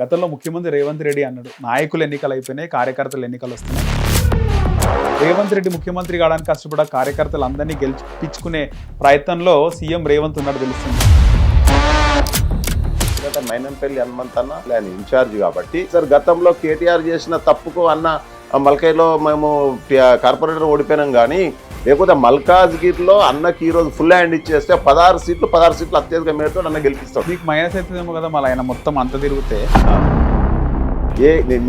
గతంలో ముఖ్యమంత్రి రేవంత్ రెడ్డి అన్నాడు, నాయకులు ఎన్నికలు అయిపోయినాయి, కార్యకర్తలు ఎన్నికలు వస్తున్నాయి. రేవంత్ రెడ్డి ముఖ్యమంత్రి కావడానికి కష్టపడ కార్యకర్తలు అందరినీ గెలిపించుకునే ప్రయత్నంలో సీఎం రేవంత్ ఉన్నాడు తెలుస్తుంది. మైనంపల్లి హనుమంతన్న ఆయన ఇన్ఛార్జ్ కాబట్టి సార్ గతంలో కేటీఆర్ చేసిన తప్పుకు అన్న మల్కాయ్లో మేము కార్పొరేటర్ ఓడిపోయినాం కానీ లేకపోతే మల్కాజ్గిరిలో అన్నకి ఈ రోజు ఫుల్ హ్యాండ్ ఇచ్చేస్తే 16 సీట్లు అత్యధిక మేరతో అన్న గెలిపిస్తాం. మీకు మైనస్ అవుతుందేమో కదా, మళ్ళీ ఆయన మొత్తం అంత తిరిగితే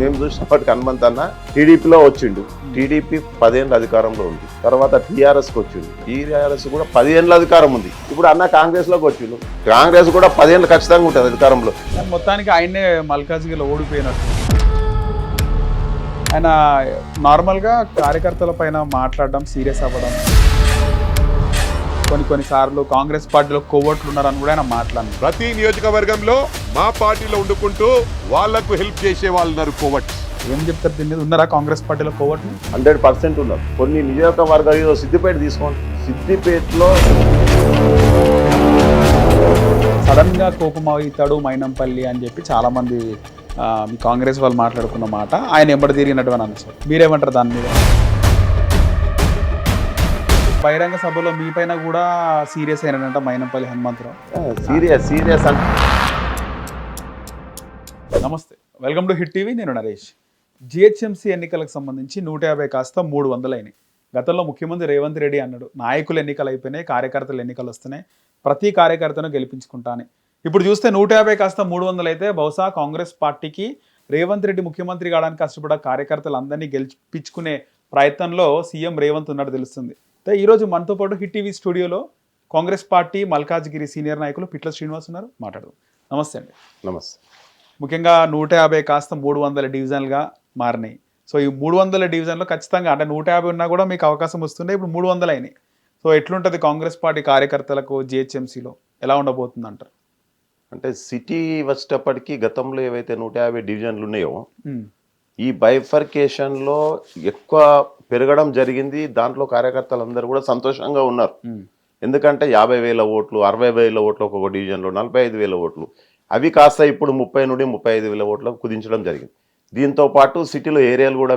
మేము చూసినప్పటికీ హనుమంతన్న టీడీపీలో వచ్చిండు. టీడీపీ 10 ఏళ్ళ అధికారంలో ఉంది. తర్వాత టీఆర్ఎస్కి వచ్చిండు. టీఆర్ఎస్ కూడా 10 ఏళ్ళ అధికారం ఉంది. ఇప్పుడు అన్న కాంగ్రెస్లోకి వచ్చిండు. కాంగ్రెస్ కూడా 10 ఏళ్ళు ఖచ్చితంగా ఉంటుంది అధికారంలో. మొత్తానికి ఆయనే మల్కాజ్గిరిలో ఓడిపోయినట్టు. ఆయన నార్మల్గా కార్యకర్తల పైన మాట్లాడడం, సీరియస్ అవ్వడం, కొన్నిసార్లు కాంగ్రెస్ పార్టీలో కోవట్లు ఉన్నారని కూడా ఆయన మాట్లాడారు. ప్రతి నియోజకవర్గంలో మా పార్టీలో వండుకుంటూ వాళ్లకు హెల్ప్ చేసే వాళ్ళు ఉన్నారు కోవట్. ఏం చెప్తారు దీని మీద? ఉన్నారా కాంగ్రెస్ పార్టీలో కోవట్లు? 100% ఉన్నారు. కొన్ని నియోజకవర్గాలు సిద్దిపేట తీసుకోండి. సిద్దిపేటలో సడన్ గా కోపం అవుతాడు మైనంపల్లి అని చెప్పి చాలా మంది మీ కాంగ్రెస్ వాళ్ళు మాట్లాడుకున్న మాట ఆయన ఎంబడి తిరిగినటువంటి అంశం. మీరేమంటారు దాని మీద? బహిరంగ సభలో మీ పైన కూడా సీరియస్ అయినట్ట మైనంపల్లి హనుమంతరావు. సీరియస్ అంటే. నమస్తే, వెల్కమ్ టు హిట్ టీవీ. నేను నరేష్. జిహెచ్ఎంసీ ఎన్నికలకు సంబంధించి 150 కాస్త 300 అయినాయి. గతంలో ముఖ్యమంత్రి రేవంత్ రెడ్డి అన్నాడు, నాయకులు ఎన్నికలు అయిపోయినాయి, కార్యకర్తలు ఎన్నికలు వస్తున్నాయి, ప్రతి కార్యకర్తను గెలిపించుకుంటాను. ఇప్పుడు చూస్తే 150 కాస్త 300 అయితే బహుశా కాంగ్రెస్ పార్టీకి రేవంత్ రెడ్డి ముఖ్యమంత్రి కావడానికి కష్టపడ కార్యకర్తలు అందరినీ గెలిపించుకునే ప్రయత్నంలో సీఎం రేవంత్ ఉన్నాడు తెలుస్తుంది. అయితే ఈరోజు మనతో పాటు హిట్ టీవీ స్టూడియోలో కాంగ్రెస్ పార్టీ మల్కాజ్గిరి సీనియర్ నాయకులు పిట్ల శ్రీనివాస్ ఉన్నారు. మాట్లాడదాం. నమస్తే అండి. నమస్తే. ముఖ్యంగా 150 కాస్త 300 డివిజన్లుగా మారినాయి. సో ఈ 300 డివిజన్లో ఖచ్చితంగా అంటే 150 ఉన్నా కూడా మీకు అవకాశం వస్తుండే, ఇప్పుడు 300 అయినాయి. సో ఎట్లుంటుంది కాంగ్రెస్ పార్టీ కార్యకర్తలకు జిహెచ్ఎంసీలో ఎలా ఉండబోతుంది అంటారు? అంటే సిటీ వచ్చేటప్పటికి గతంలో ఏవైతే 150 డివిజన్లు ఉన్నాయో ఈ బైఫర్కేషన్లో ఎక్కువ పెరగడం జరిగింది. దాంట్లో కార్యకర్తలు అందరూ కూడా సంతోషంగా ఉన్నారు. ఎందుకంటే 50,000 ఓట్లు, 60,000 ఓట్లు ఒక్కొక్క డివిజన్లో, 45,000 ఓట్లు, అవి కాస్త ఇప్పుడు 30 నుండి 35,000 ఓట్లకు కుదించడం జరిగింది. దీంతో పాటు సిటీలో ఏరియాలు కూడా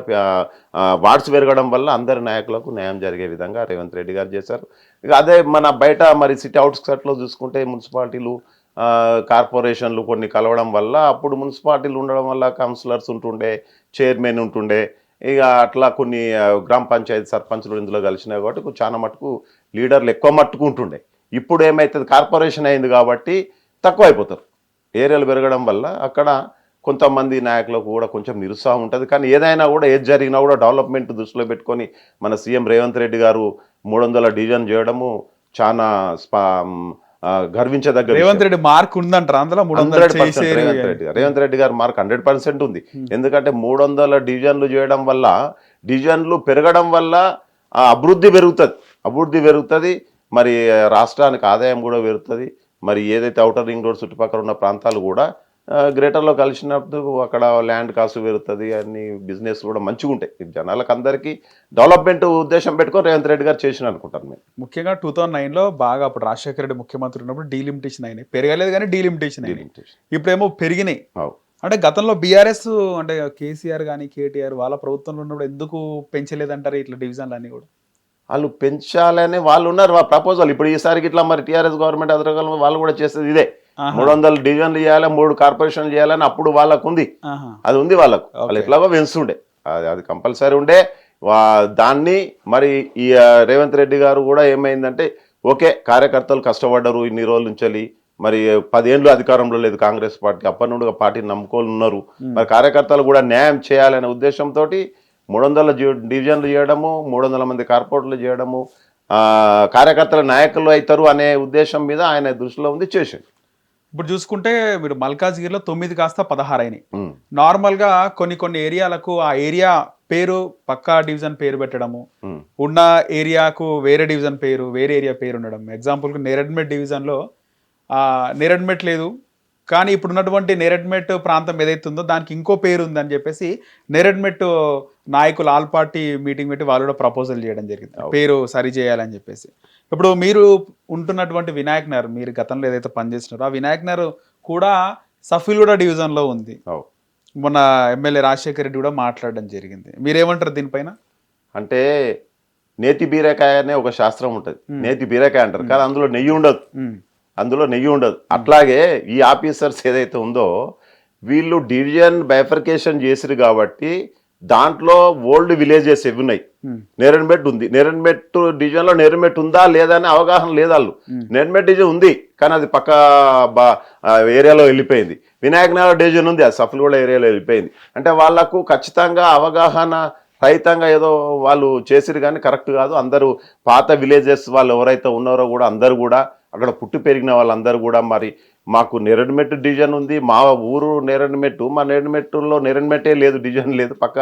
వార్డ్స్ పెరగడం వల్ల అందరి నాయకులకు న్యాయం జరిగే విధంగా రేవంత్ రెడ్డి గారు చేశారు. ఇక అదే మన బయట మరి సిటీ అవుట్స్కట్లో చూసుకుంటే మున్సిపాలిటీలు, కార్పొరేషన్లు కొన్ని కలవడం వల్ల అప్పుడు మున్సిపాలిటీలు ఉండడం వల్ల కౌన్సిలర్స్ ఉంటుండే, చైర్మన్ ఉంటుండే, ఇక అట్లా కొన్ని గ్రామ పంచాయతీ సర్పంచ్లు ఇందులో కలిసినాయి కాబట్టి చాలా మటుకు లీడర్లు ఎక్కువ మట్టుకు ఉంటుండే. ఇప్పుడు ఏమవుతుంది, కార్పొరేషన్ అయింది కాబట్టి తక్కువ అయిపోతారు. ఏరియాలు పెరగడం వల్ల అక్కడ కొంతమంది నాయకులకు కూడా కొంచెం నిరుత్సాహం ఉంటుంది. కానీ ఏదైనా కూడా ఏది జరిగినా కూడా డెవలప్మెంట్ దృష్టిలో పెట్టుకొని మన సీఎం రేవంత్ రెడ్డి గారు 300 డివిజన్ చేయడము చాలా గర్వించదగ్గ. రేవంత్ రెడ్డి మార్క్ ఉందంటారు అందులో? 100% రేవంత్ రెడ్డి గారు మార్క్ 100% ఉంది. ఎందుకంటే 300 డివిజన్లు చేయడం వల్ల, డివిజన్లు పెరగడం వల్ల అభివృద్ధి పెరుగుతుంది. మరి రాష్ట్రానికి ఆదాయం కూడా పెరుగుతుంది. మరి ఏదైతే ఔటర్ రింగ్ రోడ్ చుట్టుపక్కల ఉన్న ప్రాంతాలు కూడా గ్రేటర్లో కలిసినప్పుడు అక్కడ ల్యాండ్ కాస్ట్ పెరుగుతుంది, అన్ని బిజినెస్ కూడా మంచిగా ఉంటాయి. జనాలకు అందరికీ డెవలప్మెంట్ ఉద్దేశం పెట్టుకొని రేవంత్ రెడ్డి గారు చేసిన అనుకుంటాను నేను. ముఖ్యంగా 2009లో బాగా అప్పుడు రాజశేఖర రెడ్డి ముఖ్యమంత్రి ఉన్నప్పుడు డీలిమిటేషన్ అయినాయి, పెరగలేదు కానీ డీలిమిటేషన్ అయినాయి. ఇప్పుడేమో పెరిగినాయి. అంటే గతంలో బీఆర్ఎస్ అంటే కేసీఆర్ కానీ కేటీఆర్ వాళ్ళ ప్రభుత్వంలో ఉన్నప్పుడు ఎందుకు పెంచలేదంటారు ఇట్లా డివిజన్లు అన్నీ కూడా? వాళ్ళు పెంచాలని వాళ్ళు ఉన్నారు ప్రపోజల్. ఇప్పుడు ఈసారికి ఇట్లా మరి టీఆర్ఎస్ గవర్నమెంట్ అధికారులు వాళ్ళు కూడా చేసేది ఇదే, 300 డివిజన్లు చేయాలి, 3 కార్పొరేషన్లు చేయాలని అప్పుడు వాళ్ళకు ఉంది. అది ఉంది వాళ్ళకు, వాళ్ళు ఎట్లాగో పెంచుండే, అది కంపల్సరీ ఉండే. దాన్ని మరి ఈ రేవంత్ రెడ్డి గారు కూడా ఏమైందంటే, ఓకే కార్యకర్తలు కష్టపడ్డారు ఇన్ని రోజుల నుంచి, మరి 10 ఏళ్ళు అధికారంలో లేదు కాంగ్రెస్ పార్టీ, అప్పటి నుండి పార్టీని నమ్ముకొని ఉన్నారు. మరి కార్యకర్తలు కూడా న్యాయం చేయాలనే ఉద్దేశంతో 300 డివిజన్లు చేయడము, 300 మంది కార్పొరేటర్లు చేయడము, కార్యకర్తల నాయకులు అవుతారు అనే ఉద్దేశం మీద ఆయన దృష్టిలో ఉంది, చేసింది. ఇప్పుడు చూసుకుంటే మీరు మల్కాజ్గిరిలో 9 కాస్త 16 అయినాయి. నార్మల్గా కొన్ని ఏరియాలకు ఆ ఏరియా పేరు పక్కా డివిజన్ పేరు పెట్టడము, ఉన్న ఏరియాకు వేరే డివిజన్ పేరు, వేరే ఏరియా పేరు ఉండడం. ఎగ్జాంపుల్కి నేరెడ్మెట్ డివిజన్లో నేరెడ్మెట్ లేదు, కానీ ఇప్పుడు ఉన్నటువంటి నేరెడ్మెట్ ప్రాంతం ఏదైతే ఉందో దానికి ఇంకో పేరు ఉందని చెప్పేసి నేరెడ్మెట్ నాయకులు ఆల్ పార్టీ మీటింగ్ పెట్టి వాళ్ళు కూడా ప్రపోజల్ చేయడం జరిగింది, పేరు సరి చేయాలని చెప్పేసి. ఇప్పుడు మీరు ఉంటున్నటువంటి వినాయక్ నగర్, మీరు గతంలో ఏదైతే పనిచేస్తున్నారో ఆ వినాయక్ నగర్ కూడా సఫిల్గూడ డివిజన్ లో ఉంది. అవు. మొన్న ఎమ్మెల్యే రాజశేఖర రెడ్డి కూడా మాట్లాడడం జరిగింది. మీరేమంటారు దీనిపైన? అంటే నేతి బీరకాయ అనే ఒక శాస్త్రం ఉంటుంది. నేతి బీరకాయ అంటారు, కానీ అందులో నెయ్యి ఉండదు. అట్లాగే ఈ ఆఫీసర్స్ ఏదైతే ఉందో వీళ్ళు డివిజన్ బైఫర్కేషన్ చేసిరు కాబట్టి దాంట్లో ఓల్డ్ విలేజెస్ ఎవి ఉన్నాయి. నేరన్బెట్ ఉంది, నేరన్బెట్ డివిజన్ లో నేరన్బెట్ ఉందా లేదా అని అవగాహన లేదు వాళ్ళు. నేరన్బెట్ డివిజన్ ఉంది కానీ అది పక్క ఏరియాలో వెళ్ళిపోయింది. వినాయక్ నగర్ డివిజన్ ఉంది, అది సఫిల్గూడ ఏరియాలో వెళ్ళిపోయింది. అంటే వాళ్లకు ఖచ్చితంగా అవగాహన రహితంగా ఏదో వాళ్ళు చేసిరు కానీ కరెక్ట్ కాదు. అందరూ పాత విలేజెస్ వాళ్ళు ఎవరైతే ఉన్నారో కూడా అందరూ కూడా అక్కడ పుట్టి పెరిగిన వాళ్ళందరూ కూడా మరి మాకు నేరన్మెట్టు డివిజన్ ఉంది, మా ఊరు నేరన్మెట్టు, మా నేరన్మెట్టులో నేరన్మెట్టే లేదు, డివిజన్ లేదు, పక్క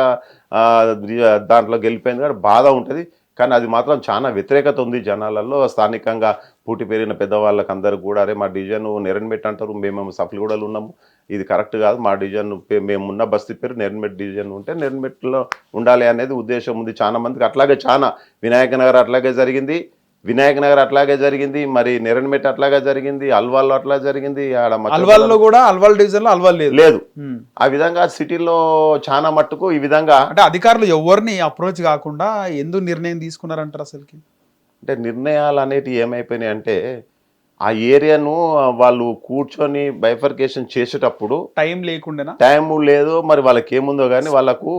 దాంట్లోకి వెళ్ళిపోయింది కానీ బాధ ఉంటుంది. కానీ అది మాత్రం చాలా వ్యతిరేకత ఉంది జనాలలో. స్థానికంగా పుట్టి పెరిగిన పెద్దవాళ్ళకి అందరూ కూడా అరే మా డివిజన్ నేరన్మెట్ అంటారు, మేము సఫిల్గూడలో ఉన్నాము, ఇది కరెక్ట్ కాదు, మా డివిజన్ మేమున్న బస్తీ పేరు నేరన్మెట్ డివిజన్ ఉంటే నేరన్మెట్లో ఉండాలి అనేది ఉద్దేశం ఉంది చాలా మందికి. అట్లాగే చాలా వినాయక నగర్ అట్లాగే జరిగింది, వినాయక నగర్ అట్లాగే జరిగింది, మరి నేరన్మెట్ అట్లాగే జరిగింది, అల్వాల్లో అట్లా జరిగింది. అల్వాల్లో కూడా అల్వాల్ డివిజన్ లో అల్వాల్ లేదు. ఆ విధంగా సిటీలో చాలా మట్టుకు ఈ విధంగా అంటే అధికారులు ఎవరిని అప్రోచ్ కాకుండా ఎందుకు నిర్ణయం తీసుకున్నారంటారు అసలుకి? అంటే నిర్ణయాలు అనేటివి ఏమైపోయినాయి అంటే ఆ ఏరియాను వాళ్ళు కూర్చొని బైఫర్కేషన్ చేసేటప్పుడు టైం లేకుండా టైం లేదు, మరి వాళ్ళకి ఏముందో కానీ వాళ్ళకు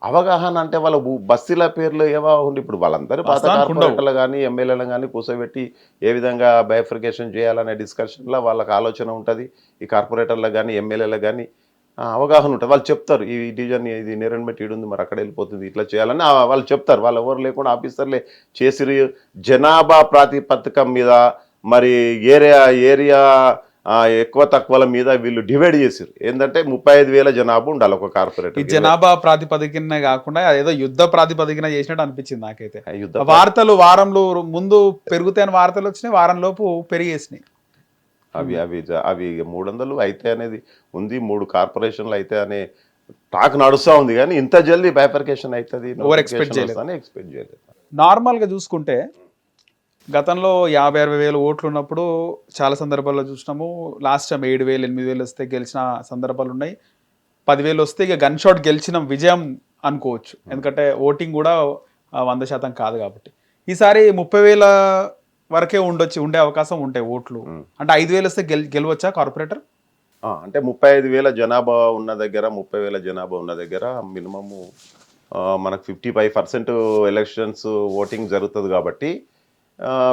అవగాహన అంటే వాళ్ళ బస్తీల పేర్లు ఏవో ఉండి ఇప్పుడు వాళ్ళందరూ పాత కార్పొరేటర్లు కానీ ఎమ్మెల్యేలు కానీ కూర్చోబెట్టి ఏ విధంగా బైఫర్కేషన్ చేయాలనే డిస్కషన్లో వాళ్ళకి ఆలోచన ఉంటుంది. ఈ కార్పొరేటర్లకు కానీ ఎమ్మెల్యేలకు కానీ అవగాహన ఉంటుంది. వాళ్ళు చెప్తారు ఈ డివిజన్ ఇది నేరన్మెట్ ఈడుంది, మరి అక్కడ వెళ్ళిపోతుంది, ఇట్లా చేయాలని వాళ్ళు చెప్తారు. వాళ్ళు ఎవరు లేకుండా ఆఫీసర్లే చేసిరు. జనాభా ప్రాతిపదికం మీద మరి ఏరియా ఎక్కువ తక్కువల మీద వీళ్ళు డివైడ్ చేసారు. ఏంటంటే 35,000 జనాభా ఉండాలి ఒక కార్పొరేటర్. ఈ జనాభా ప్రాతిపదికన కాకుండా ఏదో యుద్ధ ప్రాతిపదికన చేసినట్టు అనిపించింది నాకైతే. వార్తలు వారంలో ముందు పెరుగుతాయని వార్తలు వచ్చినాయి, వారం లోపు పెరిగేసినాయి. అవి 300 అయితే అనేది ఉంది, 3 కార్పొరేషన్లు అయితే అనే టాక్ నడుస్తూ ఉంది. కానీ ఇంత జల్దీ బైఫర్కేషన్ అవుతుంది ఎక్స్పెక్ట్ చేయలేదు. నార్మల్గా చూసుకుంటే గతంలో 50,000-60,000 ఓట్లు ఉన్నప్పుడు చాలా సందర్భాల్లో చూసినాము. లాస్ట్ టైం 7,000, 8,000 వస్తే గెలిచిన సందర్భాలు ఉన్నాయి. 10,000 వస్తే ఇక గన్ షాట్ గెలిచిన విజయం అనుకోవచ్చు, ఎందుకంటే ఓటింగ్ కూడా 100% కాదు కాబట్టి. ఈసారి 30,000 వరకే ఉండే అవకాశం ఉంటాయి ఓట్లు. అంటే 5,000 వస్తే గెలవచ్చా కార్పొరేటర్? అంటే 35,000 జనాభా ఉన్న దగ్గర 30,000 జనాభా ఉన్న దగ్గర మినిమము మనకు 55% ఎలక్షన్స్ ఓటింగ్ జరుగుతుంది కాబట్టి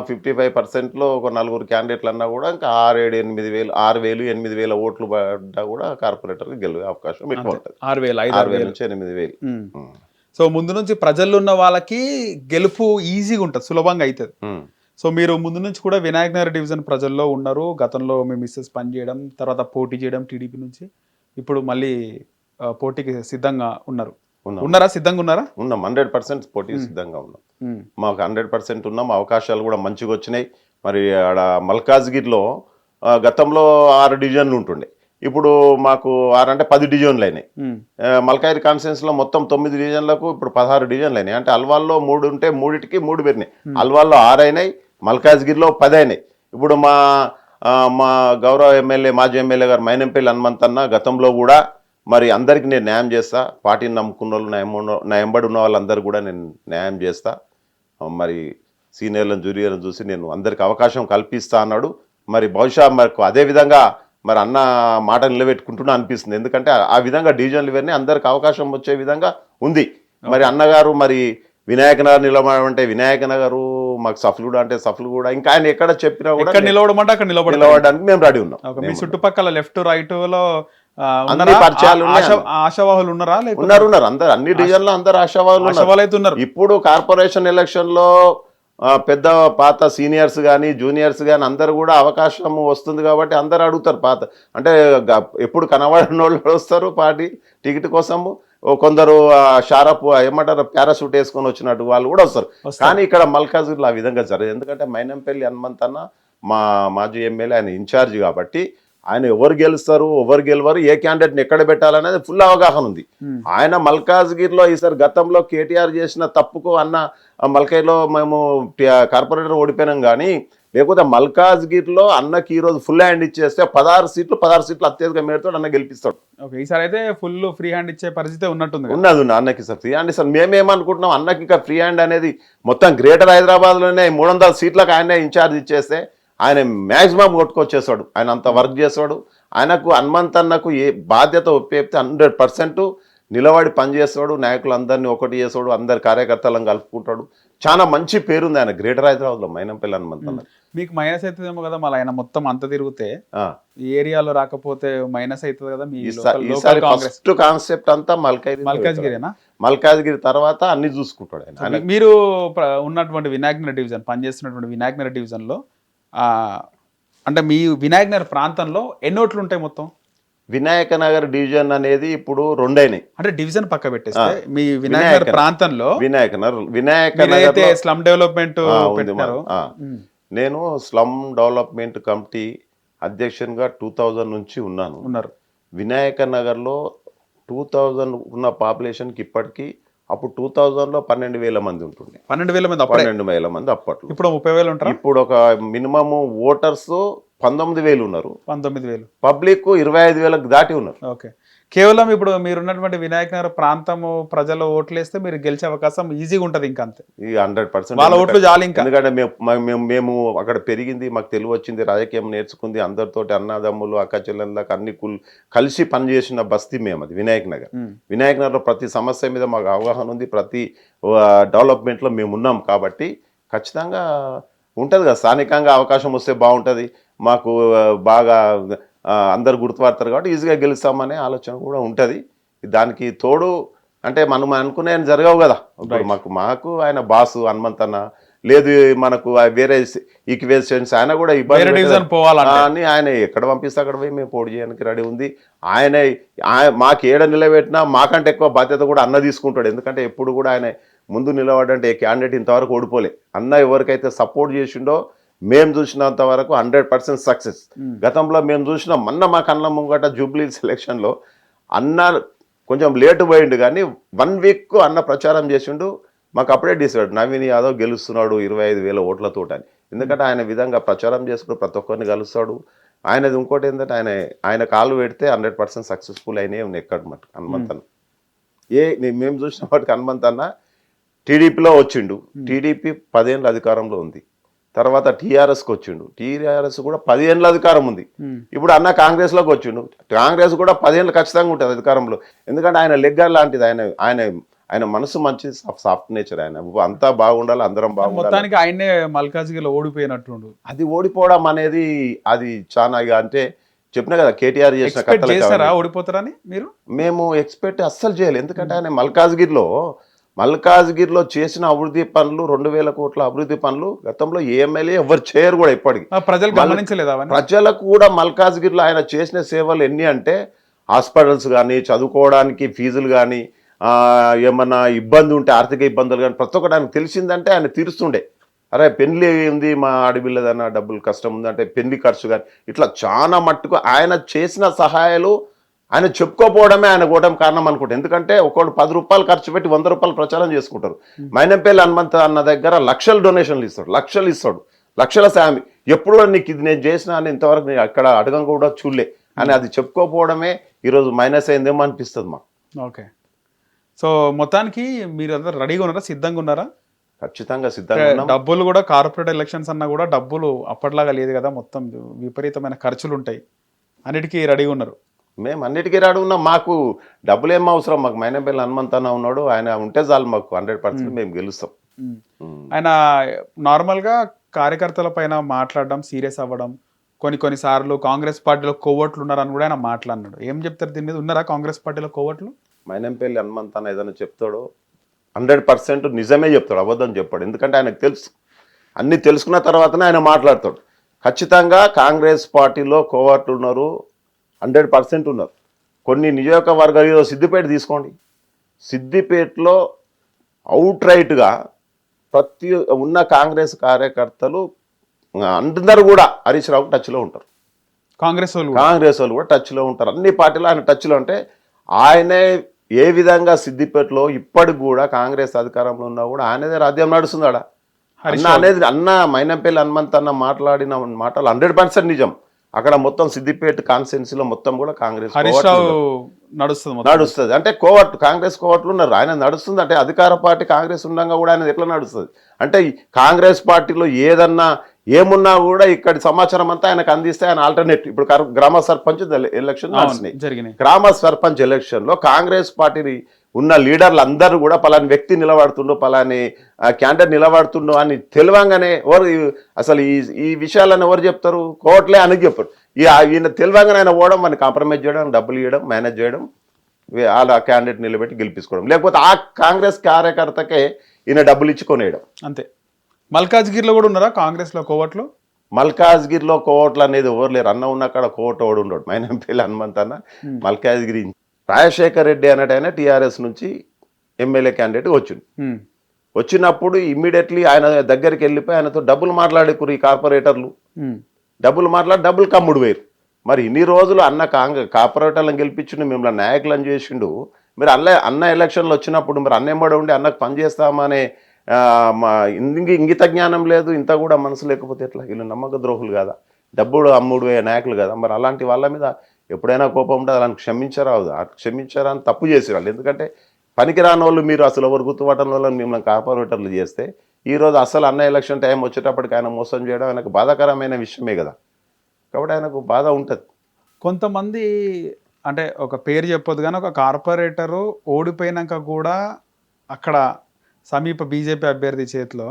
55%లో ఒక 4 క్యాండిడేట్లు అన్నా కూడా ఇంకా 6,000-8,000 ఓట్లు పడ్డా కూడా కార్పొరేటర్కి గెలివే అవకాశం ఎక్కువ ఉంటుంది. 6,000 నుంచి 8,000. సో ముందు నుంచి ప్రజల్లో ఉన్న వాళ్ళకి గెలుపు ఈజీగా ఉంటుంది, సులభంగా అవుతుంది. సో మీరు ముందు నుంచి కూడా వినాయక్ నగర్ డివిజన్ ప్రజల్లో ఉన్నారు. గతంలో మీ మిస్సెస్ పనిచేయడం, తర్వాత పోటీ చేయడం టీడీపీ నుంచి, ఇప్పుడు మళ్ళీ పోటీకి సిద్ధంగా ఉన్నారా? సిద్ధంగా ఉన్నారా? ఉన్నాం, 100% పోటీ సిద్ధంగా ఉన్నాం. మాకు 100% ఉన్నాం. అవకాశాలు కూడా మంచిగా వచ్చినాయి. మరి ఆడ మల్కాజ్గిరిలో గతంలో 6 డివిజన్లు ఉంటుండే, ఇప్పుడు మాకు 6 అంటే 10 డివిజన్లు అయినాయి. మల్కాజ్గిరి కాన్స్టిట్యున్సీ లో మొత్తం 9 డివిజన్లకు ఇప్పుడు 16 డివిజన్లు అయినాయి. అంటే అల్వాల్లో 3 ఉంటే 3టికి 3 పెరిగినాయి. అల్వాల్లో 6 అయినాయి, మల్కాజ్గిరిలో 10 అయినాయి. ఇప్పుడు మా గౌరవ ఎమ్మెల్యే, మాజీ ఎమ్మెల్యే గారు మైనంపల్లి హనుమంతన్న గతంలో కూడా మరి అందరికి నేను న్యాయం చేస్తా, పార్టీని నమ్ముకున్న వాళ్ళు నా ఎంబడి ఉన్న వాళ్ళందరూ కూడా నేను న్యాయం చేస్తా, మరి సీనియర్లను జూనియర్లను చూసి నేను అందరికి అవకాశం కల్పిస్తా అన్నాడు. మరి బహుశా మనకు అదే విధంగా మరి అన్న మాట నిలబెట్టుకుంటున్నా అనిపిస్తుంది. ఎందుకంటే ఆ విధంగా డివిజన్లు ఇవన్నీ అందరికి అవకాశం వచ్చే విధంగా ఉంది. మరి అన్నగారు మరి వినాయక నగర్ నిలబడమంటే వినాయక నగరు, మాకు సఫిల్గూడ అంటే సఫిల్గూడ, ఇంకా ఆయన ఎక్కడ చెప్పినా కూడా నిలబడమంటే అక్కడ నిలబడడానికి మేము రెడీ ఉన్నాం. మీ చుట్టుపక్కల లెఫ్ట్ రైట్ లో ఆశావాహులు ఉన్నారా? ఉన్నారు అందరు, అన్ని డివిజన్లో అందరు ఆశావాహులు ఉన్నారు. ఇప్పుడు కార్పొరేషన్ ఎలక్షన్ లో పెద్ద పాత సీనియర్స్ కానీ జూనియర్స్ కానీ అందరు కూడా అవకాశం వస్తుంది కాబట్టి అందరు అడుగుతారు. పాత అంటే ఎప్పుడు కనబడిన వాళ్ళు వస్తారు పార్టీ టికెట్ కోసము. కొందరు షారప్ ఏమంటారు పారాషూట్ వేసుకొని వచ్చినట్టు వాళ్ళు కూడా వస్తారు. కానీ ఇక్కడ మల్కాజ్గిరిలో ఆ విధంగా జరగదు. ఎందుకంటే మైనంపల్లి హనుమంతన్న మా మాజీ ఎమ్మెల్యే, ఆయన ఇన్ఛార్జ్ కాబట్టి ఆయన ఎవరు గెలుస్తారు ఎవరు గెలవరు, ఏ క్యాండిడేట్ని ఎక్కడ పెట్టాలనేది ఫుల్ అవగాహన ఉంది. ఆయన మల్కాజ్గిరిలో ఈసారి గతంలో కేటీఆర్ చేసిన తప్పుకు అన్న మల్కాజ్గిరిలో మేము కార్పొరేటర్ ఓడిపోయినాం కానీ లేకపోతే మల్కాజ్గిరిలో అన్నకి ఈరోజు ఫుల్ హ్యాండ్ ఇచ్చేస్తే 16 సీట్లు అత్యధిక మేరతో అన్న గెలిపిస్తాడు. ఓకే, ఈసారి అయితే ఫుల్ ఫ్రీ హ్యాండ్ ఇచ్చే పరిస్థితి ఉన్నట్టుంది కదా? ఉన్నది అన్నకి సార్ ఫ్రీ హ్యాండ్. సార్ మేమేమనుకుంటున్నాం, అన్నకి ఇంకా ఫ్రీ హ్యాండ్ అనేది మొత్తం గ్రేటర్ హైదరాబాద్లోనే 300 సీట్లకు ఆయనే ఇన్ఛార్జ్ ఇచ్చేస్తే ఆయన మ్యాక్సిమం కొట్టుకొచ్చేస్తాడు. ఆయన అంత వర్క్ చేస్తాడు. ఆయనకు హనుమంతన్నకు ఏ బాధ్యత ఒప్పేపితే 100% నిలబడి పనిచేస్తాడు. నాయకులందరినీ ఒకటి చేస్తాడు, అందరి కార్యకర్తలను కలుపుకుంటాడు. చాలా మంచి పేరుంది ఆయన గ్రేటర్ హైదరాబాద్లో మైనంపల్లి హనుమంతన్న. మీకు మైనస్ అవుతుందేమో కదా మళ్ళీ ఆయన మొత్తం అంత తిరిగితే, ఈ ఏరియాలో రాకపోతే మైనస్ అవుతుంది కదా మీ ఈసారి ఫస్ట్ కాన్సెప్ట్ అంతా మల్కాజ్గిరినా? మల్కాజ్గిరి తర్వాత అన్ని చూసుకుంటాడు ఆయన. మీరు ఉన్నటువంటి వినాయకనగర్ డివిజన్ పనిచేస్తున్నటువంటి వినాయకనగర్ డివిజన్ లో అంటే మీ వినాయకనగర్ ప్రాంతంలో ఎన్ని ఓట్లు ఉంటాయి మొత్తం? వినాయక నగర్ డివిజన్ అనేది ఇప్పుడు 2 అయినాయి. అంటే డివిజన్ పక్క పెట్టేస్తే మీ వినాయకనగర్ ప్రాంతంలో వినాయక స్లమ్ డెవలప్మెంట్ పెట్టారు. నేను స్లమ్ డెవలప్మెంట్ కమిటీ అధ్యక్షునిగా 2000 నుంచి ఉన్నారు. వినాయక నగర్లో 2000 ఉన్న పాపులేషన్కి ఇప్పటికీ అప్పుడు 2000లో 12,000 మంది ఉంటుండే. 12,000 మంది అప్పట్లో. ఇప్పుడు 30,000 ఉంటారు. ఇప్పుడు ఒక మినిమమ్ ఓటర్స్ 19,000 ఉన్నారు. 19,000 పబ్లిక్ 25,000 దాటి ఉన్నారు. ఓకే, కేవలం ఇప్పుడు మీరున్నటువంటి వినాయకనగర్ ప్రాంతము ప్రజలు ఓట్లు వేస్తే మీరు గెలిచే అవకాశం ఈజీగా ఉంటుంది. ఇంకా అంతే, 100% వాళ్ళ ఓట్లు చాలు. ఇంకా ఎందుకంటే మేము అక్కడ పెరిగింది, మాకు తెలివి వచ్చింది, రాజకీయం నేర్చుకుంది, అందరితోటి అన్నదమ్ములు అక్క చెల్లెళ్ళకి అన్ని కలిసి పనిచేసిన బస్తీ మేము. అది వినాయక్ నగర్లో ప్రతి సమస్య మీద మాకు అవగాహన ఉంది. ప్రతి డెవలప్మెంట్లో మేము ఉన్నాం కాబట్టి ఖచ్చితంగా ఉంటుంది కదా. స్థానికంగా అవకాశం వస్తే బాగుంటుంది, మాకు బాగా అందరు గుర్తుపడతారు కాబట్టి ఈజీగా గెలుస్తామనే ఆలోచన కూడా ఉంటుంది. దానికి తోడు అంటే మనం అనుకునే జరగవు కదా. ఇప్పుడు మాకు ఆయన బాసు హనుమంతన్న లేదు, మనకు వేరే ఈక్వేషన్స్ ఆయన కూడా ఇబ్బంది అని ఆయన ఎక్కడ పంపిస్తే అక్కడ పోయి మేము పోటీ చేయడానికి రెడీ ఉంది. ఆయన మాకు ఏడ నిలబెట్టినా మాకంటే ఎక్కువ బాధ్యత కూడా అన్న తీసుకుంటాడు. ఎందుకంటే ఎప్పుడు కూడా ఆయన ముందు నిలబడంటే ఏ క్యాండిడేట్ ఇంతవరకు ఓడిపోలే. అన్న ఎవరికైతే సపోర్ట్ చేసిండో మేము చూసినంత వరకు 100% సక్సెస్. గతంలో మేము చూసిన మా కళ్ళ ముంగట జూబ్లీ సెలక్షన్లో అన్న కొంచెం లేటు పోయిండు, కానీ 1 వీక్ అన్న ప్రచారం చేసిండు. మాకు అప్పుడే డిసైడ్ నవీన్ యాదవ్ గెలుస్తున్నాడు 25,000 ఓట్లతో అని. ఎందుకంటే ఆయన విధంగా ప్రచారం చేసుకుని ప్రతి ఒక్కరిని కలుస్తాడు. ఆయనది ఇంకోటి ఏంటంటే ఆయన కాలు పెడితే 100% సక్సెస్ఫుల్ అయినాయి ఉన్నాయి ఎక్కడ మటు హనుమంతన్న. మేము చూసిన వాటికి హనుమంతన్న టీడీపీలో వచ్చిండు. టీడీపీ 10 ఏళ్ళ అధికారంలో ఉంది. తర్వాత టీఆర్ఎస్కి వచ్చిండు. టీఆర్ఎస్ కూడా 10 ఏళ్ళ అధికారం ఉంది. ఇప్పుడు అన్న కాంగ్రెస్లోకి వచ్చిండు. కాంగ్రెస్ కూడా 10 ఏళ్ళు ఖచ్చితంగా ఉంటుంది అధికారంలో. ఎందుకంటే ఆయన లెగ్గర్ లాంటిది. ఆయన మనసు మంచి సాఫ్ట్ నేచర్. ఆయన అంతా బాగుండాలి, అందరం బాగుండాలి. మొత్తానికి ఆయనే మల్కాజ్గిరిలో ఓడిపోయినట్టుండు. అది ఓడిపోవడం అనేది అది చాలా అంటే చెప్పినా కదా, కేటీఆర్ చేసిన కథలు ఓడిపోతారని మేము ఎక్స్పెక్ట్ అస్సలు చేయలేదు. ఎందుకంటే ఆయన మల్కాజ్గిరిలో చేసిన అభివృద్ధి పనులు 2,000 కోట్ల అభివృద్ధి పనులు గతంలో ఏ ఎమ్మెల్యే ఎవరు చేయరు కూడా ఇప్పటికి. ప్రజలకు కూడా మల్కాజ్గిరిలో ఆయన చేసిన సేవలు ఎన్ని అంటే హాస్పిటల్స్ కానీ, చదువుకోవడానికి ఫీజులు కానీ, ఏమన్నా ఇబ్బంది ఉంటే ఆర్థిక ఇబ్బందులు కానీ ప్రతి ఒక్కటి ఆయనకు తెలిసిందంటే ఆయన తీరుస్తుండే. అరే పెళ్లి ఉంది మా ఆడపిల్లదన్న డబ్బులు కష్టం ఉంది అంటే పెళ్లి ఖర్చు కానీ ఇట్లా చాలా మట్టుకు ఆయన చేసిన సహాయాలు ఆయన చెప్పుకోపోవడమే ఆయన ఓటమి కారణం అనుకుంటారు. ఎందుకంటే ఒకడు 10 రూపాయలు ఖర్చు పెట్టి 100 రూపాయలు ప్రచారం చేసుకుంటారు. మైనంపల్లి హనుమంత అన్న దగ్గర లక్షల డొనేషన్లు ఇస్తాడు, లక్షల సాయం. ఎప్పుడు నీకు ఇది నేను చేసినా అని ఇంతవరకు నేను అక్కడ అడగం కూడా చూడలే అని అది చెప్పుకోపోవడమే ఈరోజు మైనస్ అయిందేమో అనిపిస్తుంది మాకు. ఓకే, సో మొత్తానికి మీరు అందరూ రెడీగా ఉన్నారా, సిద్ధంగా ఉన్నారా? ఖచ్చితంగా సిద్ధంగా ఉన్నాం. డబ్బులు కూడా కార్పొరేట్ ఎలక్షన్స్ అన్నా కూడా డబ్బులు అప్పటిలాగా లేదు కదా, మొత్తం విపరీతమైన ఖర్చులు ఉంటాయి. అన్నిటికీ రెడీగా ఉన్నారు? మేము అన్నిటికీ రెడీ ఉన్నాం. మాకు డబ్బులు ఏం అవసరం. మాకు మైనంపల్లి హనుమంతన్న ఉన్నాడు, ఆయన ఉంటే చాలు మాకు 100% మేము గెలుస్తాం. ఆయన నార్మల్గా కార్యకర్తల పైన మాట్లాడడం, సీరియస్ అవ్వడం, కొన్ని సార్లు కాంగ్రెస్ పార్టీలో కోవట్లు ఉన్నారని కూడా ఆయన మాట్లాడినాడు. ఏం చెప్తారు దీని మీద? ఉన్నారా కాంగ్రెస్ పార్టీలో కోవట్లు? మైనంపల్లి హనుమంతన్న ఏదైనా చెప్తాడో 100% నిజమే చెప్తాడు, అబద్ధం చెప్పాడు. ఎందుకంటే ఆయనకు తెలుసు, అన్ని తెలుసుకున్న తర్వాతనే ఆయన మాట్లాడతాడు. ఖచ్చితంగా కాంగ్రెస్ పార్టీలో కోవట్లు ఉన్నారు, 100% ఉన్నారు. కొన్ని నియోజకవర్గాలు సిద్దిపేట తీసుకోండి, సిద్దిపేటలో అవుట్ రైట్గా ప్రతి ఉన్న కాంగ్రెస్ కార్యకర్తలు అందరూ కూడా హరీష్ రావు టచ్లో ఉంటారు. కాంగ్రెస్ వాళ్ళు కూడా టచ్లో ఉంటారు. అన్ని పార్టీలు ఆయన టచ్లో ఉంటే ఆయనే ఏ విధంగా సిద్దిపేటలో ఇప్పటికి కూడా కాంగ్రెస్ అధికారంలో ఉన్నా కూడా ఆయనదే రాజ్యం నడుస్తుంది. హరీష్ అన్న అనేది అన్న మైనంపల్లి హనుమంత్ అన్న మాట్లాడిన మాటలు 100% నిజం. అక్కడ మొత్తం సిద్దిపేట కాన్స్టిట్యున్సీలో మొత్తం కూడా కాంగ్రెస్ హరీష్ కోవట్లు రావు ఉన్నారు. నడుస్తుంది మొత్తం. నడుస్తుంది అంటే కోవట్ కాంగ్రెస్ కోవట్లు ఉన్నారు. ఆయన నడుస్తుంది అంటే అధికార పార్టీ కాంగ్రెస్ ఉండగా కూడా ఆయన ఎట్లా నడుస్తుంది అంటే ఈ కాంగ్రెస్ పార్టీలో ఏదన్నా ఏమున్నా కూడా ఇక్కడ సమాచారం అంతా ఆయనకు అందిస్తే ఆయన ఆల్టర్నేట్. ఇప్పుడు గ్రామ సర్పంచ్ ఎలక్షన్ నడిచినాయి. జరిగినాయి. గ్రామ సర్పంచ్ ఎలక్షన్ లో కాంగ్రెస్ పార్టీ ఉన్న లీడర్లు అందరూ కూడా పలాని వ్యక్తి నిలబడుతుండో పలాని క్యాండిడేట్ నిలబడుతుండో అని తెలియంగానే ఎవరు అసలు ఈ విషయాలను ఎవరు చెప్తారు? కోర్టులే అని చెప్పారు. ఈయన తెలియంగానే ఆయన పోవడం, మన కాంప్రమైజ్ చేయడం, డబ్బులు ఇవ్వడం, మేనేజ్ చేయడం, వాళ్ళ క్యాండిడేట్ నిలబెట్టి గెలిపించుకోవడం, లేకపోతే ఆ కాంగ్రెస్ కార్యకర్తకే ఈయన డబ్బులు ఇచ్చి కొనేయడం. అంతే. మల్కాజ్గిరిలో కూడా ఉన్నారా కాంగ్రెస్ లో కోవట్లు? మల్కాజ్గిరిలో కోవట్లు అనేది ఎవరు లేరు. అన్న ఉన్న అక్కడ కోవట్ ఓడు ఉండడు. మైనంపల్లి హనుమంత్ అన్న మల్కాజ్గిరి రాజశేఖర్ రెడ్డి అన్నట్టు టీఆర్ఎస్ నుంచి ఎమ్మెల్యే క్యాండిడేట్ వచ్చింది. వచ్చినప్పుడు ఇమ్మీడియట్లీ ఆయన దగ్గరికి వెళ్ళిపోయి ఆయనతో డబ్బులు మాట్లాడేకురు ఈ కార్పొరేటర్లు. డబ్బులు కమ్ముడు వేరు. మరి ఇన్ని రోజులు అన్న కార్పొరేటర్లను గెలిపించిండు, మిమ్మల్ని నాయకులను చేసిండు. మీరు అన్న ఎలక్షన్లు వచ్చినప్పుడు మరి అన్న ఎమ్మడ ఉండి అన్నకు పనిచేస్తామనే ఇంగిత జ్ఞానం లేదు, ఇంత కూడా మనసు లేకపోతే ఎట్లా? వీళ్ళు నమ్మక ద్రోహులు కదా, డబ్బులు అమ్ముడు నాయకులు కదా. మరి అలాంటి వాళ్ళ మీద ఎప్పుడైనా కోపం ఉంటే అలాంటి క్షమించరాదు. క్షమించారా అని తప్పు చేసి వాళ్ళు. ఎందుకంటే పనికిరాని వాళ్ళు మీరు అసలు ఎవరు గుర్తుపట్టడం వల్ల మిమ్మల్ని కార్పొరేటర్లు చేస్తే ఈరోజు అసలు అన్న ఎలక్షన్ టైం వచ్చేటప్పటికి ఆయన మోసం చేయడం ఆయనకు బాధాకరమైన విషయమే కదా. కాబట్టి ఆయనకు బాధ ఉంటుంది. కొంతమంది అంటే ఒక పేరు చెప్పొద్దు కానీ ఒక కార్పొరేటరు ఓడిపోయినాక కూడా అక్కడ సమీప బీజేపీ అభ్యర్థి చేతిలో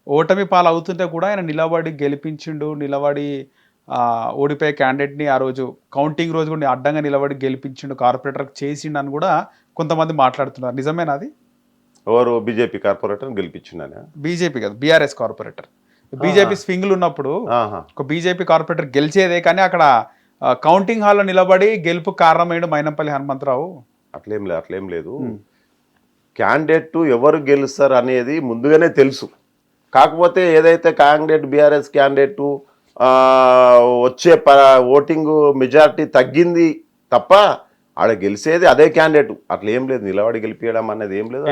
ఓటమి పాలు అవుతుంటే కూడా ఆయన నిలబడి గెలిపించిండు, నిలబడి ఓడిపోయే క్యాండిడేట్ని ఆ రోజు కౌంటింగ్ రోజు కూడా అడ్డంగా నిలబడి గెలిపించిండు, కార్పొరేటర్ చేసిండు అని కూడా కొంతమంది మాట్లాడుతున్నారు. నిజమేనా అది? ఎవరు బీజేపీ కార్పొరేటర్ గెలిపించిండని? బీజేపీ కదా, బీఆర్ఎస్ కార్పొరేటర్. బీజేపీ స్వింగ్లు ఉన్నప్పుడు ఒక బీజేపీ కార్పొరేటర్ గెలిచేదే కానీ అక్కడ కౌంటింగ్ హాల్లో నిలబడి గెలుపు కారణమైండు మైనంపల్లి హనుమంతరావు. అట్లేం లేదు. క్యాండిడేట్ ఎవరు గెలుస్తారు అనేది ముందుగానే తెలుసు. కాకపోతే ఏదైతే క్యాండిడేట్ బీఆర్ఎస్ క్యాండిడేట్ వచ్చే ఓటింగ్ మెజారిటీ తగ్గింది తప్ప ఆడ గెలిచేది అదే క్యాండిడేట్. అట్లా ఏం లేదు, నిలబడి గెలిపించడం అనేది ఏం లేదు.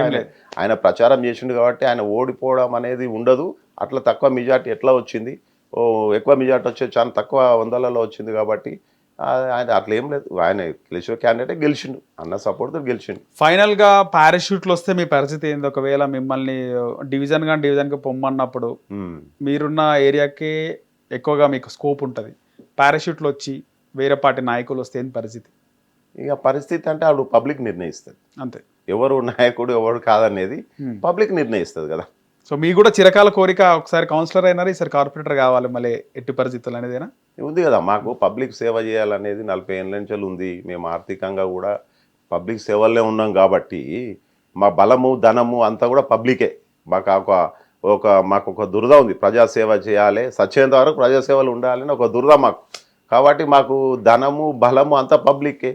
ఆయన ప్రచారం చేసిండు కాబట్టి ఆయన ఓడిపోవడం అనేది ఉండదు. అట్లా తక్కువ మెజార్టీ ఎట్లా వచ్చింది, ఎక్కువ మెజార్టీ వచ్చేది చాలా తక్కువ వందలలో వచ్చింది కాబట్టి ఆయన అట్లా ఏం లేదు. ఆయన గెలిచిన క్యాండిడేటే గెలిచిండు, అన్న సపోర్ట్తో గెలిచిండు. ఫైనల్గా పారాషూట్లు వస్తే మీ పరిస్థితి ఏంది? ఒకవేళ మిమ్మల్ని డివిజన్కి పొమ్మన్నప్పుడు మీరున్న ఏరియాకే ఎక్కువగా మీకు స్కోప్ ఉంటుంది, పారాషూట్లు వచ్చి వేరే పార్టీ నాయకులు వస్తే ఏంది పరిస్థితి? ఇక పరిస్థితి అంటే ఆవిడ పబ్లిక్ నిర్ణయిస్తుంది. అంతే, ఎవరు నాయకుడు ఎవరు కాదనేది పబ్లిక్ నిర్ణయిస్తుంది కదా. సో మీకు కూడా చిరకాల కోరిక ఒకసారి కౌన్సిలర్ అయినారు, ఈసారి కార్పొరేటర్ కావాలి మళ్ళీ ఎట్టి పరిస్థితులు అనేదేనా ఉంది కదా? మాకు పబ్లిక్ సేవ చేయాలనేది 40 ఏళ్ళ నుంచి ఉంది. మేము ఆర్థికంగా కూడా పబ్లిక్ సేవల్లో ఉన్నాం కాబట్టి మా బలము ధనము అంతా కూడా పబ్లికే. మాకు ఒక దురద ఉంది, ప్రజాసేవ చేయాలి, సచ్చేంత వరకు ప్రజాసేవలు ఉండాలని ఒక దురద మాకు. కాబట్టి మాకు ధనము బలము అంతా పబ్లికే.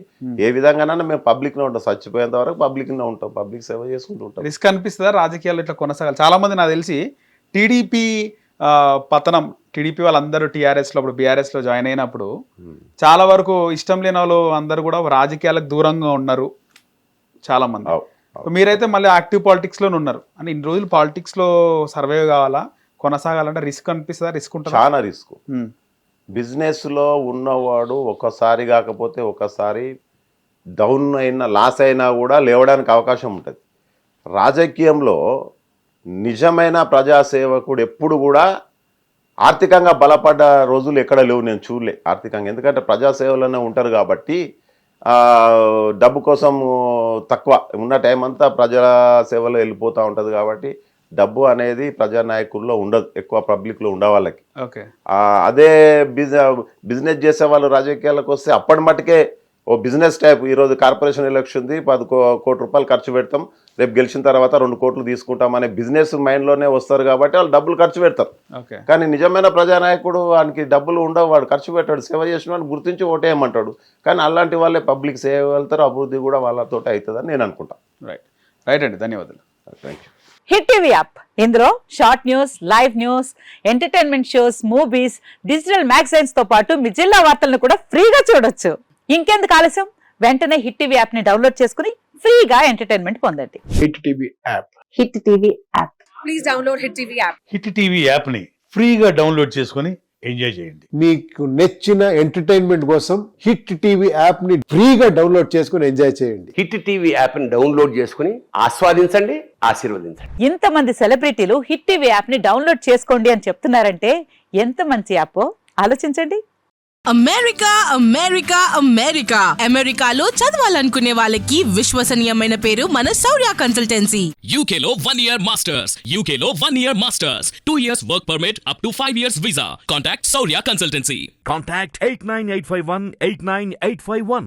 ఏ విధంగానైనా మేము పబ్లిక్లో ఉంటాం, చచ్చిపోయేంత వరకు పబ్లిక్లో ఉంటాం, పబ్లిక్ సేవ చేసుకుంటూ ఉంటాం. రిస్క్ అనిపిస్తుందా రాజకీయాలు ఇట్లా కొనసాగాలి? చాలా మంది నాకు తెలిసి టీడీపీ పతనం, టీడీపీ వాళ్ళందరూ టీఆర్ఎస్లో అప్పుడు బీఆర్ఎస్లో జాయిన్ అయినప్పుడు చాలా వరకు ఇష్టం లేని వాళ్ళు అందరూ కూడా రాజకీయాలకు దూరంగా ఉన్నారు చాలా మంది. మీరైతే మళ్ళీ యాక్టివ్ పాలిటిక్స్లోనే ఉన్నారు. అంటే ఇన్ని రోజులు పాలిటిక్స్లో సర్వైవ్ కావాలా, కొనసాగాలంటే రిస్క్ అనిపిస్తుందా? రిస్క్ ఉంటుంది, చాలా రిస్క్. బిజినెస్లో ఉన్నవాడు ఒకసారి కాకపోతే ఒకసారి డౌన్ అయినా లాస్ అయినా కూడా లేవడానికి అవకాశం ఉంటుంది. రాజకీయంలో నిజమైన ప్రజాసేవకుడు ఎప్పుడు కూడా ఆర్థికంగా బలపడ్డ రోజులు ఎక్కడ లేవు, నేను చూడలే ఆర్థికంగా. ఎందుకంటే ప్రజాసేవలోనే ఉంటారు కాబట్టి డబ్బు కోసం తక్కువ ఉన్న టైం అంతా ప్రజా సేవలో వెళ్ళిపోతూ ఉంటుంది కాబట్టి డబ్బు అనేది ప్రజానాయకుల్లో ఉండదు, ఎక్కువ పబ్లిక్లో ఉండే వాళ్ళకి. అదే బిజినెస్ చేసే వాళ్ళు రాజకీయాలకు వస్తే అప్పటి మట్టుకే ఓ బిజినెస్ టైప్. ఈరోజు కార్పొరేషన్ ఎలక్షన్ ఉంది, 10 కోట్ల రూపాయలు ఖర్చు పెడతాం, రేపు గెలిచిన తర్వాత 2 కోట్లు తీసుకుంటాం అనే బిజినెస్ మైండ్లోనే వస్తారు కాబట్టి వాళ్ళు డబ్బులు ఖర్చు పెడతారు. కానీ నిజమైన ప్రజానాయకుడు వానికి డబ్బులు ఉండవు, వాడు ఖర్చు పెట్టాడు, సేవ చేసిన వాడిని గుర్తించి ఓటేయమంటాడు. కానీ అలాంటి వాళ్ళే పబ్లిక్ సేవ వెళ్తారు, అభివృద్ధి కూడా వాళ్ళతో అవుతుందని నేను అనుకుంటాను. రైట్ అండి, ధన్యవాదాలు. Thank you. Hit TV app, ఇందులో short news, live news, entertainment shows, movies, digital magazines తో పాటు మీ జిల్లా వార్తలను కూడా ఫ్రీగా చూడొచ్చు. ఇంకెందుకు ఆలస్యం, వెంటనే హిట్ టీవీ యాప్ ని డౌన్లోడ్ చేసుకుని ఫ్రీగా ఎంటర్టైన్మెంట్ పొందండి. Hit TV app. Hit TV app. please download Hit TV app. Hit TV యాప్ని ఫ్రీగా డౌన్లోడ్ చేసుకొని ఎంజాయ్ చేయండి. మీకు నచ్చిన ఎంటర్టైన్మెంట్ కోసం హిట్ టీవీ యాప్ ని ఫ్రీగా డౌన్లోడ్ చేసుకుని ఎంజాయ్ చేయండి. హిట్ టీవీ యాప్ని డౌన్లోడ్ చేసుకుని ఆస్వాదించండి, ఆశీర్వదించండి. ఇంతమంది సెలబ్రిటీలు హిట్ టీవీ యాప్ ని డౌన్లోడ్ చేసుకోండి అని చెప్తున్నారంటే ఎంత మంచి యాప్ ఆలోచించండి. అమెరికా అమెరికా అమెరికా అమెరికాలో చదవాలనుకునే వాళ్ళకి విశ్వసనీయమైన పేరు మన శౌర్య కన్సల్టెన్సీ. UK లో 1 year masters, UK లో 1 year masters, 2 years work permit up to 5 years visa. Contact Saurya Consultancy. Contact 89851 89851.